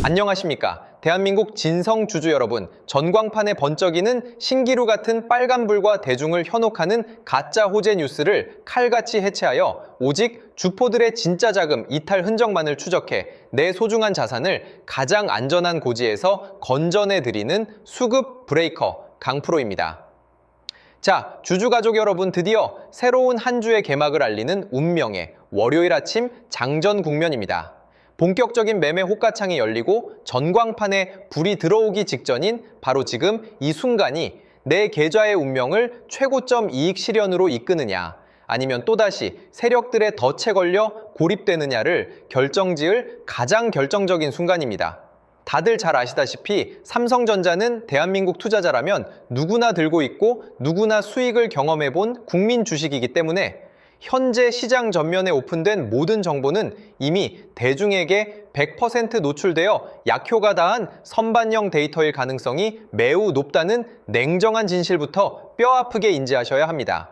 안녕하십니까. 대한민국 진성 주주 여러분, 전광판에 번쩍이는 신기루 같은 빨간불과 대중을 현혹하는 가짜 호재 뉴스를 칼같이 해체하여 오직 주포들의 진짜 자금 이탈 흔적만을 추적해 내 소중한 자산을 가장 안전한 고지에서 건져내드리는 수급 브레이커 강프로입니다. 자, 주주가족 여러분, 드디어 새로운 한 주의 개막을 알리는 운명의 월요일 아침 장전 국면입니다. 본격적인 매매 호가창이 열리고 전광판에 불이 들어오기 직전인 바로 지금 이 순간이 내 계좌의 운명을 최고점 이익 실현으로 이끄느냐, 아니면 또다시 세력들의 덫에 걸려 고립되느냐를 결정지을 가장 결정적인 순간입니다. 다들 잘 아시다시피 삼성전자는 대한민국 투자자라면 누구나 들고 있고 누구나 수익을 경험해본 국민 주식이기 때문에 현재 시장 전면에 오픈된 모든 정보는 이미 대중에게 100% 노출되어 약효가 다한 선반영 데이터일 가능성이 매우 높다는 냉정한 진실부터 뼈아프게 인지하셔야 합니다.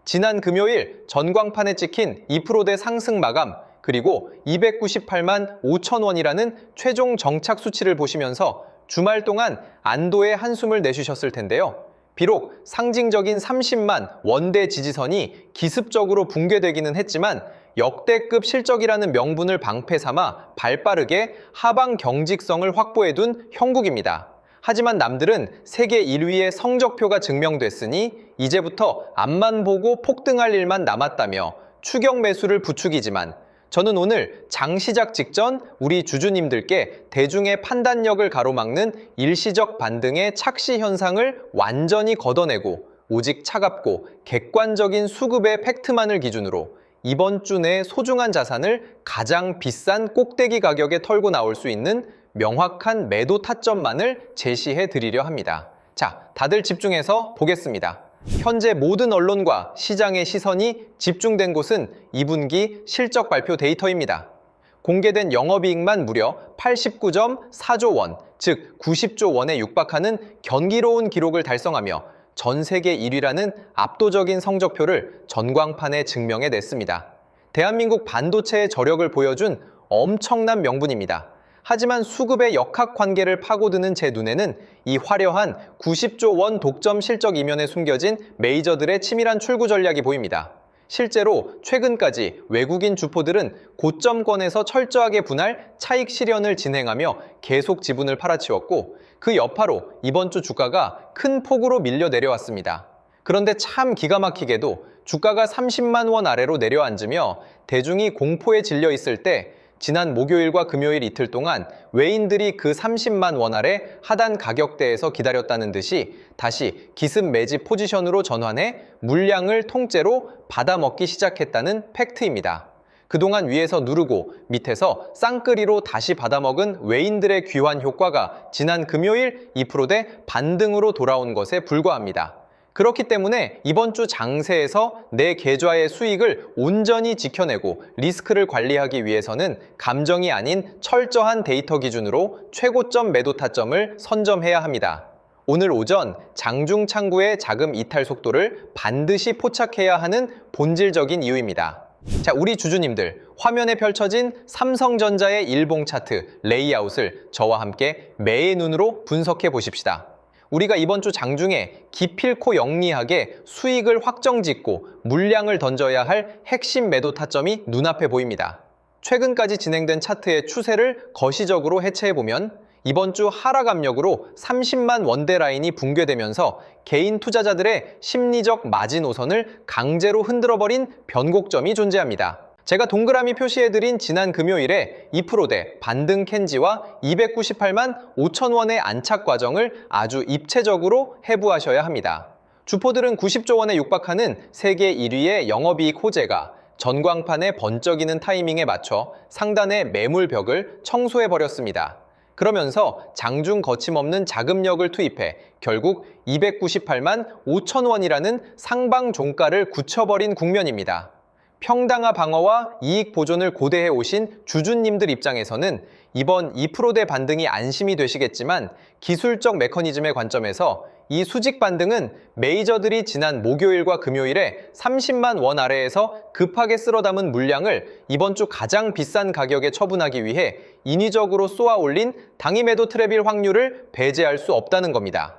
지난 금요일 전광판에 찍힌 2%대 상승 마감, 그리고 298만 5천 원이라는 최종 정착 수치를 보시면서 주말 동안 안도의 한숨을 내쉬셨을 텐데요. 비록 상징적인 30만 원대 지지선이 기습적으로 붕괴되기는 했지만 역대급 실적이라는 명분을 방패 삼아 발빠르게 하방 경직성을 확보해둔 형국입니다. 하지만 남들은 세계 1위의 성적표가 증명됐으니 이제부터 앞만 보고 폭등할 일만 남았다며 추격 매수를 부추기지만 저는 오늘 장 시작 직전 우리 주주님들께 대중의 판단력을 가로막는 일시적 반등의 착시 현상을 완전히 걷어내고 오직 차갑고 객관적인 수급의 팩트만을 기준으로 이번 주 내 소중한 자산을 가장 비싼 꼭대기 가격에 털고 나올 수 있는 명확한 매도 타점만을 제시해 드리려 합니다. 자, 다들 집중해서 보겠습니다. 현재 모든 언론과 시장의 시선이 집중된 곳은 2분기 실적 발표 데이터입니다. 공개된 영업이익만 무려 89.4조 원, 즉 90조 원에 육박하는 경이로운 기록을 달성하며 전 세계 1위라는 압도적인 성적표를 전광판에 증명해냈습니다. 대한민국 반도체의 저력을 보여준 엄청난 명분입니다. 하지만 수급의 역학관계를 파고드는 제 눈에는 이 화려한 90조 원 독점 실적 이면에 숨겨진 메이저들의 치밀한 출구 전략이 보입니다. 실제로 최근까지 외국인 주포들은 고점권에서 철저하게 분할 차익 실현을 진행하며 계속 지분을 팔아치웠고 그 여파로 이번 주 주가가 큰 폭으로 밀려 내려왔습니다. 그런데 참 기가 막히게도 주가가 30만 원 아래로 내려앉으며 대중이 공포에 질려 있을 때 지난 목요일과 금요일 이틀 동안 외인들이 그 30만 원 아래 하단 가격대에서 기다렸다는 듯이 다시 기습 매집 포지션으로 전환해 물량을 통째로 받아먹기 시작했다는 팩트입니다. 그동안 위에서 누르고 밑에서 쌍끌이로 다시 받아먹은 외인들의 귀환 효과가 지난 금요일 2%대 반등으로 돌아온 것에 불과합니다. 그렇기 때문에 이번 주 장세에서 내 계좌의 수익을 온전히 지켜내고 리스크를 관리하기 위해서는 감정이 아닌 철저한 데이터 기준으로 최고점 매도 타점을 선점해야 합니다. 오늘 오전 장중 창구의 자금 이탈 속도를 반드시 포착해야 하는 본질적인 이유입니다. 자, 우리 주주님들, 화면에 펼쳐진 삼성전자의 일봉 차트 레이아웃을 저와 함께 매의 눈으로 분석해 보십시다. 우리가 이번 주 장중에 기필코 영리하게 수익을 확정짓고 물량을 던져야 할 핵심 매도 타점이 눈앞에 보입니다. 최근까지 진행된 차트의 추세를 거시적으로 해체해보면 이번 주 하락 압력으로 30만 원대 라인이 붕괴되면서 개인 투자자들의 심리적 마지노선을 강제로 흔들어버린 변곡점이 존재합니다. 제가 동그라미 표시해드린 지난 금요일에 2%대 반등 캔지와 298만 5천 원의 안착 과정을 아주 입체적으로 해부하셔야 합니다. 주포들은 90조 원에 육박하는 세계 1위의 영업이익 호재가 전광판에 번쩍이는 타이밍에 맞춰 상단의 매물벽을 청소해버렸습니다. 그러면서 장중 거침없는 자금력을 투입해 결국 298만 5천 원이라는 상방 종가를 굳혀버린 국면입니다. 평당화 방어와 이익 보존을 고대해 오신 주주님들 입장에서는 이번 2%대 반등이 안심이 되시겠지만 기술적 메커니즘의 관점에서 이 수직 반등은 메이저들이 지난 목요일과 금요일에 30만 원 아래에서 급하게 쓸어 담은 물량을 이번 주 가장 비싼 가격에 처분하기 위해 인위적으로 쏘아 올린 당일 매도 트랩일 확률을 배제할 수 없다는 겁니다.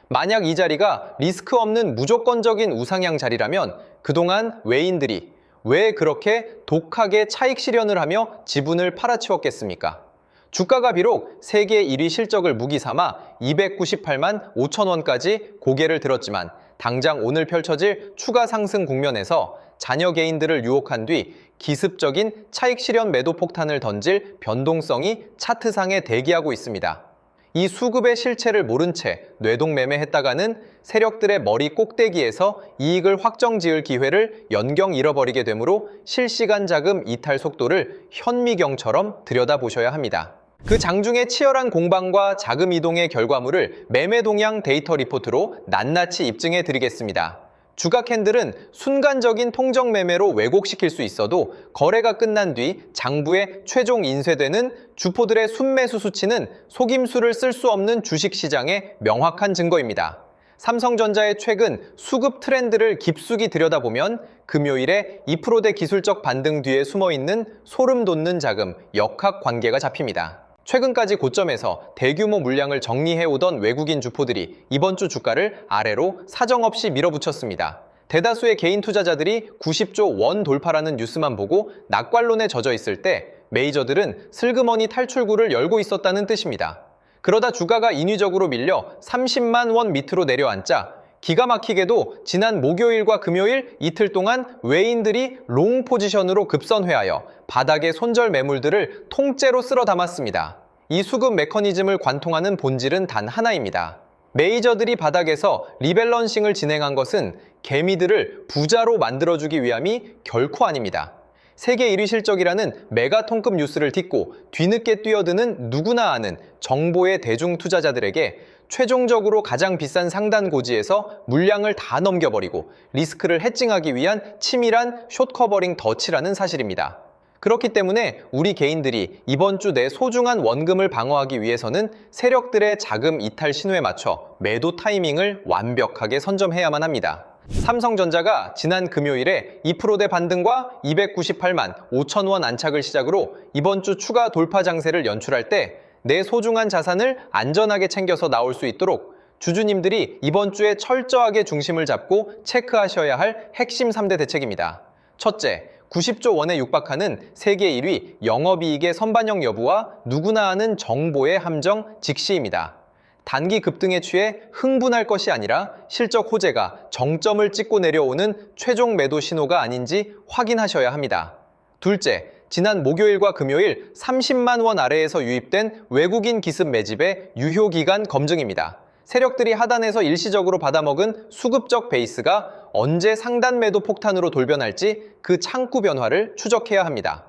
만약 이 자리가 리스크 없는 무조건적인 우상향 자리라면 그동안 외인들이 왜 그렇게 독하게 차익 실현을 하며 지분을 팔아치웠겠습니까? 주가가 비록 세계 1위 실적을 무기 삼아 298만 5천 원까지 고개를 들었지만 당장 오늘 펼쳐질 추가 상승 국면에서 자녀 개인들을 유혹한 뒤 기습적인 차익 실현 매도 폭탄을 던질 변동성이 차트상에 대기하고 있습니다. 이 수급의 실체를 모른 채 뇌동매매했다가는 세력들의 머리 꼭대기에서 이익을 확정지을 기회를 연경 잃어버리게 되므로 실시간 자금 이탈 속도를 현미경처럼 들여다보셔야 합니다. 그 장중의 치열한 공방과 자금 이동의 결과물을 매매 동향 데이터 리포트로 낱낱이 입증해 드리겠습니다. 주가 캔들은 순간적인 통정 매매로 왜곡시킬 수 있어도 거래가 끝난 뒤 장부에 최종 인쇄되는 주포들의 순매수 수치는 속임수를 쓸 수 없는 주식시장의 명확한 증거입니다. 삼성전자의 최근 수급 트렌드를 깊숙이 들여다보면 금요일에 2%대 기술적 반등 뒤에 숨어있는 소름 돋는 자금, 역학 관계가 잡힙니다. 최근까지 고점에서 대규모 물량을 정리해오던 외국인 주포들이 이번 주 주가를 아래로 사정없이 밀어붙였습니다. 대다수의 개인 투자자들이 90조 원 돌파라는 뉴스만 보고 낙관론에 젖어 있을 때 메이저들은 슬그머니 탈출구를 열고 있었다는 뜻입니다. 그러다 주가가 인위적으로 밀려 30만 원 밑으로 내려앉자 기가 막히게도 지난 목요일과 금요일 이틀 동안 외인들이 롱 포지션으로 급선회하여 바닥의 손절 매물들을 통째로 쓸어 담았습니다. 이 수급 메커니즘을 관통하는 본질은 단 하나입니다. 메이저들이 바닥에서 리밸런싱을 진행한 것은 개미들을 부자로 만들어주기 위함이 결코 아닙니다. 세계 1위 실적이라는 메가톤급 뉴스를 딛고 뒤늦게 뛰어드는 누구나 아는 정보의 대중 투자자들에게 최종적으로 가장 비싼 상단 고지에서 물량을 다 넘겨버리고 리스크를 해칭하기 위한 치밀한 숏커버링 덫이라는 사실입니다. 그렇기 때문에 우리 개인들이 이번 주 내 소중한 원금을 방어하기 위해서는 세력들의 자금 이탈 신호에 맞춰 매도 타이밍을 완벽하게 선점해야만 합니다. 삼성전자가 지난 금요일에 2%대 반등과 298만 5천 원 안착을 시작으로 이번 주 추가 돌파 장세를 연출할 때 내 소중한 자산을 안전하게 챙겨서 나올 수 있도록 주주님들이 이번 주에 철저하게 중심을 잡고 체크하셔야 할 핵심 3대 대책입니다. 첫째, 90조 원에 육박하는 세계 1위 영업이익의 선반영 여부와 누구나 아는 정보의 함정 직시입니다. 단기 급등에 취해 흥분할 것이 아니라 실적 호재가 정점을 찍고 내려오는 최종 매도 신호가 아닌지 확인하셔야 합니다. 둘째, 지난 목요일과 금요일 30만 원 아래에서 유입된 외국인 기습 매집의 유효기간 검증입니다. 세력들이 하단에서 일시적으로 받아먹은 수급적 베이스가 언제 상단 매도 폭탄으로 돌변할지 그 창구 변화를 추적해야 합니다.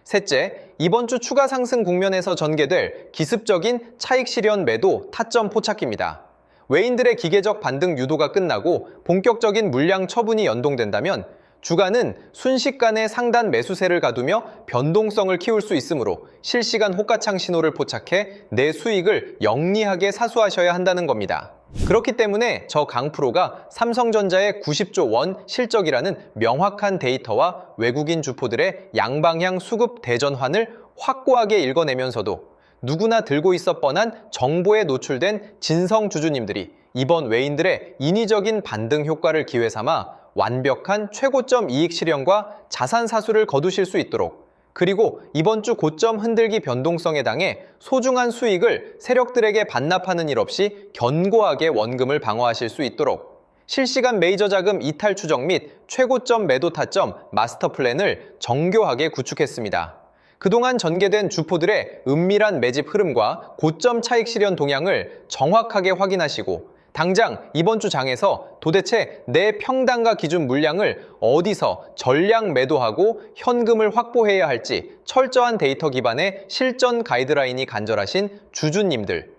셋째, 이번 주 추가 상승 국면에서 전개될 기습적인 차익 실현 매도 타점 포착기입니다. 외인들의 기계적 반등 유도가 끝나고 본격적인 물량 처분이 연동된다면 주가는 순식간에 상단 매수세를 가두며 변동성을 키울 수 있으므로 실시간 호가창 신호를 포착해 내 수익을 영리하게 사수하셔야 한다는 겁니다. 그렇기 때문에 저 강프로가 삼성전자의 90조 원 실적이라는 명확한 데이터와 외국인 주포들의 양방향 수급 대전환을 확고하게 읽어내면서도 누구나 들고 있어 뻔한 정보에 노출된 진성 주주님들이 이번 외인들의 인위적인 반등 효과를 기회 삼아 완벽한 최고점 이익 실현과 자산 사수를 거두실 수 있도록, 그리고 이번 주 고점 흔들기 변동성에 당해 소중한 수익을 세력들에게 반납하는 일 없이 견고하게 원금을 방어하실 수 있도록 실시간 메이저 자금 이탈 추적 및 최고점 매도 타점 마스터 플랜을 정교하게 구축했습니다. 그동안 전개된 주포들의 은밀한 매집 흐름과 고점 차익 실현 동향을 정확하게 확인하시고 당장 이번 주 장에서 도대체 내 평단가 기준 물량을 어디서 전량 매도하고 현금을 확보해야 할지 철저한 데이터 기반의 실전 가이드라인이 간절하신 주주님들.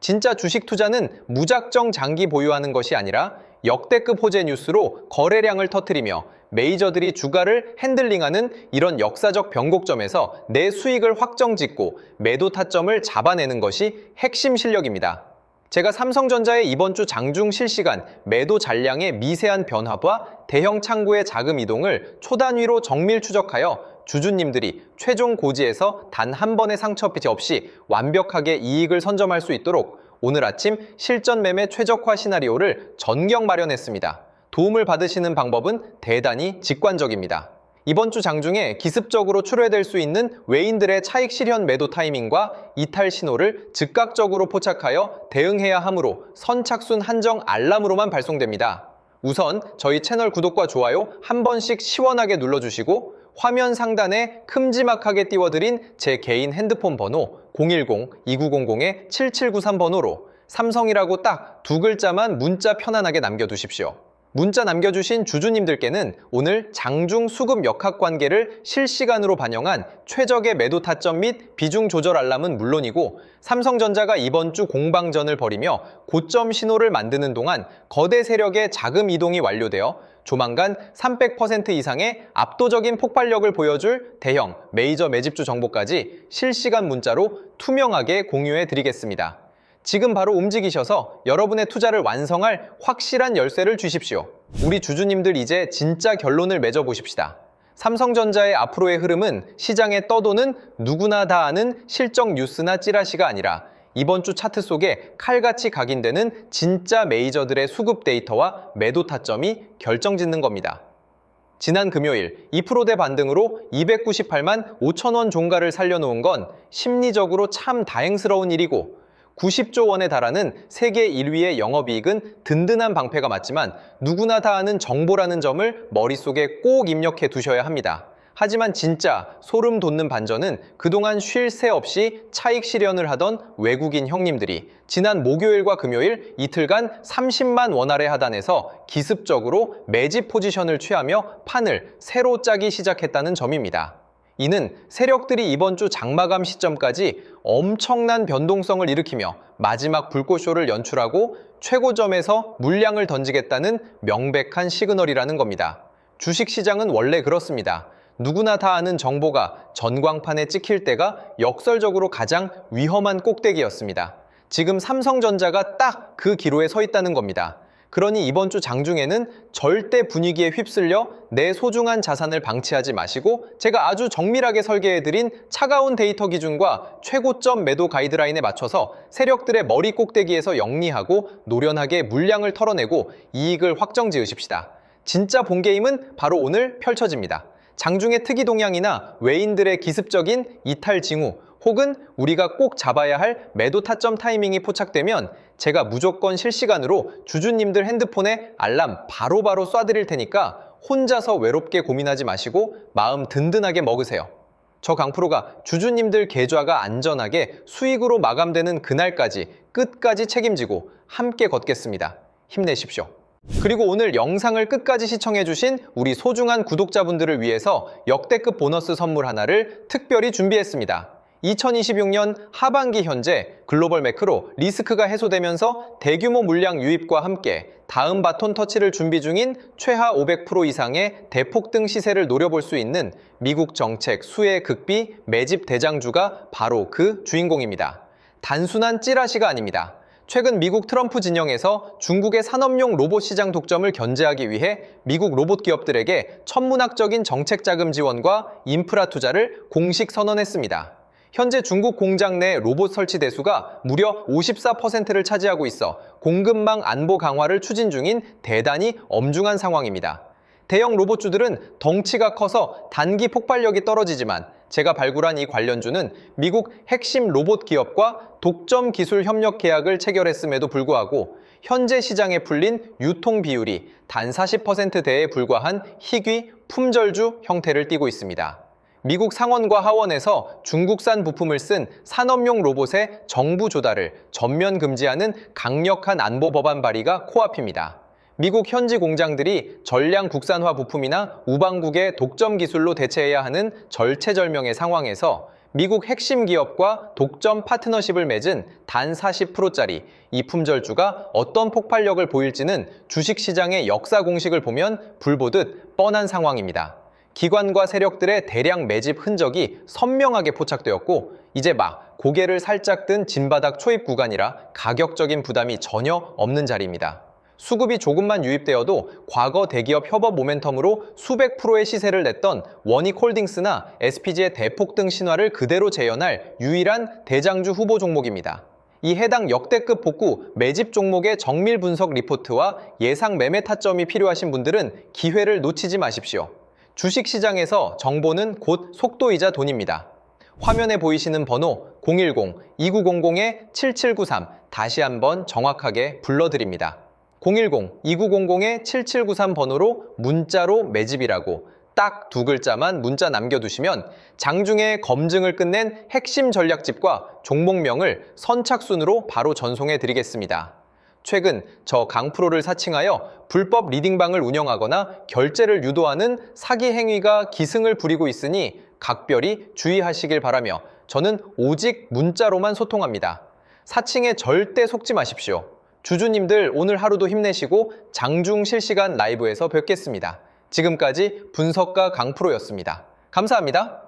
진짜 주식 투자는 무작정 장기 보유하는 것이 아니라 역대급 호재 뉴스로 거래량을 터뜨리며 메이저들이 주가를 핸들링하는 이런 역사적 변곡점에서 내 수익을 확정짓고 매도 타점을 잡아내는 것이 핵심 실력입니다. 제가 삼성전자의 이번 주 장중 실시간 매도 잔량의 미세한 변화와 대형 창구의 자금 이동을 초단위로 정밀 추적하여 주주님들이 최종 고지에서 단 한 번의 상처 없이 완벽하게 이익을 선점할 수 있도록 오늘 아침 실전 매매 최적화 시나리오를 전격 마련했습니다. 도움을 받으시는 방법은 대단히 직관적입니다. 이번 주 장중에 기습적으로 출회될 수 있는 외인들의 차익 실현 매도 타이밍과 이탈 신호를 즉각적으로 포착하여 대응해야 하므로 선착순 한정 알람으로만 발송됩니다. 우선 저희 채널 구독과 좋아요 한 번씩 시원하게 눌러주시고 화면 상단에 큼지막하게 띄워드린 제 개인 핸드폰 번호 010-2900-7793번호로 삼성이라고 딱 두 글자만 문자 편안하게 남겨두십시오. 문자 남겨주신 주주님들께는 오늘 장중 수급 역학관계를 실시간으로 반영한 최적의 매도 타점 및 비중 조절 알람은 물론이고 삼성전자가 이번 주 공방전을 벌이며 고점 신호를 만드는 동안 거대 세력의 자금 이동이 완료되어 조만간 300% 이상의 압도적인 폭발력을 보여줄 대형 메이저 매집주 정보까지 실시간 문자로 투명하게 공유해 드리겠습니다. 지금 바로 움직이셔서 여러분의 투자를 완성할 확실한 열쇠를 주십시오. 우리 주주님들 이제 진짜 결론을 맺어보십시다. 삼성전자의 앞으로의 흐름은 시장에 떠도는 누구나 다 아는 실적 뉴스나 찌라시가 아니라 이번 주 차트 속에 칼같이 각인되는 진짜 메이저들의 수급 데이터와 매도 타점이 결정짓는 겁니다. 지난 금요일 2%대 반등으로 298만 5천 원 종가를 살려놓은 건 심리적으로 참 다행스러운 일이고 90조 원에 달하는 세계 1위의 영업이익은 든든한 방패가 맞지만 누구나 다 아는 정보라는 점을 머릿속에 꼭 입력해 두셔야 합니다. 하지만 진짜 소름 돋는 반전은 그동안 쉴 새 없이 차익 실현을 하던 외국인 형님들이 지난 목요일과 금요일 이틀간 30만 원 아래 하단에서 기습적으로 매집 포지션을 취하며 판을 새로 짜기 시작했다는 점입니다. 이는 세력들이 이번 주 장마감 시점까지 엄청난 변동성을 일으키며 마지막 불꽃쇼를 연출하고 최고점에서 물량을 던지겠다는 명백한 시그널이라는 겁니다. 주식시장은 원래 그렇습니다. 누구나 다 아는 정보가 전광판에 찍힐 때가 역설적으로 가장 위험한 꼭대기였습니다. 지금 삼성전자가 딱 그 기로에 서 있다는 겁니다. 그러니 이번 주 장중에는 절대 분위기에 휩쓸려 내 소중한 자산을 방치하지 마시고 제가 아주 정밀하게 설계해드린 차가운 데이터 기준과 최고점 매도 가이드라인에 맞춰서 세력들의 머리 꼭대기에서 영리하고 노련하게 물량을 털어내고 이익을 확정 지으십시다. 진짜 본게임은 바로 오늘 펼쳐집니다. 장중의 특이 동향이나 외인들의 기습적인 이탈 징후 혹은 우리가 꼭 잡아야 할 매도 타점 타이밍이 포착되면 제가 무조건 실시간으로 주주님들 핸드폰에 알람 바로바로 쏴드릴 테니까 혼자서 외롭게 고민하지 마시고 마음 든든하게 먹으세요. 저 강프로가 주주님들 계좌가 안전하게 수익으로 마감되는 그날까지 끝까지 책임지고 함께 걷겠습니다. 힘내십시오. 그리고 오늘 영상을 끝까지 시청해주신 우리 소중한 구독자분들을 위해서 역대급 보너스 선물 하나를 특별히 준비했습니다. 2026년 하반기 현재 글로벌 매크로 리스크가 해소되면서 대규모 물량 유입과 함께 다음 바톤 터치를 준비 중인 최하 500% 이상의 대폭등 시세를 노려볼 수 있는 미국 정책 수혜 극비 매집 대장주가 바로 그 주인공입니다. 단순한 찌라시가 아닙니다. 최근 미국 트럼프 진영에서 중국의 산업용 로봇 시장 독점을 견제하기 위해 미국 로봇 기업들에게 천문학적인 정책 자금 지원과 인프라 투자를 공식 선언했습니다. 현재 중국 공장 내 로봇 설치 대수가 무려 54%를 차지하고 있어 공급망 안보 강화를 추진 중인 대단히 엄중한 상황입니다. 대형 로봇주들은 덩치가 커서 단기 폭발력이 떨어지지만 제가 발굴한 이 관련주는 미국 핵심 로봇 기업과 독점 기술 협력 계약을 체결했음에도 불구하고 현재 시장에 풀린 유통 비율이 단 40%대에 불과한 희귀 품절주 형태를 띠고 있습니다. 미국 상원과 하원에서 중국산 부품을 쓴 산업용 로봇의 정부 조달을 전면 금지하는 강력한 안보 법안 발의가 코앞입니다. 미국 현지 공장들이 전량 국산화 부품이나 우방국의 독점 기술로 대체해야 하는 절체절명의 상황에서 미국 핵심 기업과 독점 파트너십을 맺은 단 40%짜리 이 품절주가 어떤 폭발력을 보일지는 주식시장의 역사 공식을 보면 불보듯 뻔한 상황입니다. 기관과 세력들의 대량 매집 흔적이 선명하게 포착되었고 이제 막 고개를 살짝 든 진바닥 초입 구간이라 가격적인 부담이 전혀 없는 자리입니다. 수급이 조금만 유입되어도 과거 대기업 협업 모멘텀으로 수백 프로의 시세를 냈던 원익홀딩스나 SPG의 대폭등 신화를 그대로 재현할 유일한 대장주 후보 종목입니다. 이 해당 역대급 복구 매집 종목의 정밀 분석 리포트와 예상 매매 타점이 필요하신 분들은 기회를 놓치지 마십시오. 주식시장에서 정보는 곧 속도이자 돈입니다. 화면에 보이시는 번호 010-2900-7793 다시 한번 정확하게 불러드립니다. 010-2900-7793 번호로 문자로 매집이라고 딱 두 글자만 문자 남겨두시면 장중에 검증을 끝낸 핵심 전략집과 종목명을 선착순으로 바로 전송해 드리겠습니다. 최근 저 강프로를 사칭하여 불법 리딩방을 운영하거나 결제를 유도하는 사기 행위가 기승을 부리고 있으니 각별히 주의하시길 바라며 저는 오직 문자로만 소통합니다. 사칭에 절대 속지 마십시오. 주주님들 오늘 하루도 힘내시고 장중 실시간 라이브에서 뵙겠습니다. 지금까지 분석가 강프로였습니다. 감사합니다.